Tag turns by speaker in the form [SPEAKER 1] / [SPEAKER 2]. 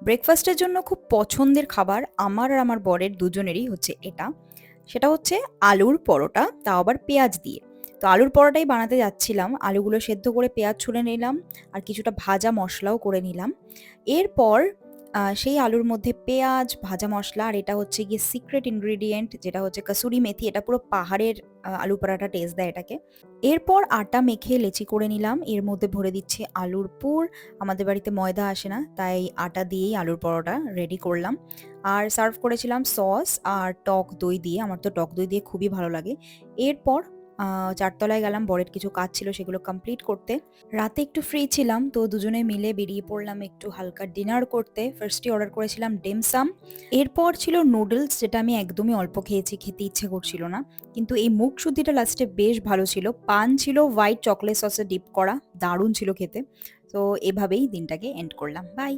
[SPEAKER 1] ব্রেকফাস্টের জন্য খুব পছন্দের খাবার আমার আর আমার বরের দুজনেরই হচ্ছে এটা। সেটা হচ্ছে আলুর পরোটা, তাও আবার পেঁয়াজ দিয়ে। তো আলুর পরোটাই বানাতে যাচ্ছিলাম। আলুগুলো সেদ্ধ করে পেঁয়াজ ছুলে নিলাম আর কিছুটা ভাজা মশলাও করে নিলাম। এরপর সেই আলুর মধ্যে পেঁয়াজ, ভাজা মশলা আর এটা হচ্ছে গিয়ে সিক্রেট ইনগ্রিডিয়েন্ট যেটা হচ্ছে কাসুরি মেথি। এটা পুরো পাহাড়ের আলু পরাঠা টেস্ট দেয় এটাকে। এরপর আটা মেখে লেচি করে নিলাম। এর মধ্যে ভরে দিচ্ছি আলুর পুর। আমাদের বাড়িতে ময়দা আসে না, তাই আটা দিয়েই আলুর পরোটা রেডি করলাম। আর সার্ভ করেছিলাম সস আর টক দই দিয়ে। আমার তো টক দই দিয়ে খুবই ভালো লাগে। এরপর ৪ তলায় গেলাম, বরের কিছু কাজ ছিল সেগুলো কমপ্লিট করতে। রাতে একটু ফ্রি ছিলাম, তো দুজনে মিলে বেরিয়ে পড়লাম একটু হালকা ডিনার করতে। ফার্স্টে অর্ডার করেছিলাম ডিমসাম। এরপর ছিল নুডলস, যেটা আমি একদমই অল্প খেয়েছি, খেতে ইচ্ছে করছিল না। কিন্তু এই মুগ শুদ্ধিটা লাস্টে বেশ ভালো ছিল। পান ছিল হোয়াইট চকোলেট সসে ডিপ করা, দারুণ ছিল খেতে। তো এভাবেই দিনটাকে এন্ড করলাম। বাই।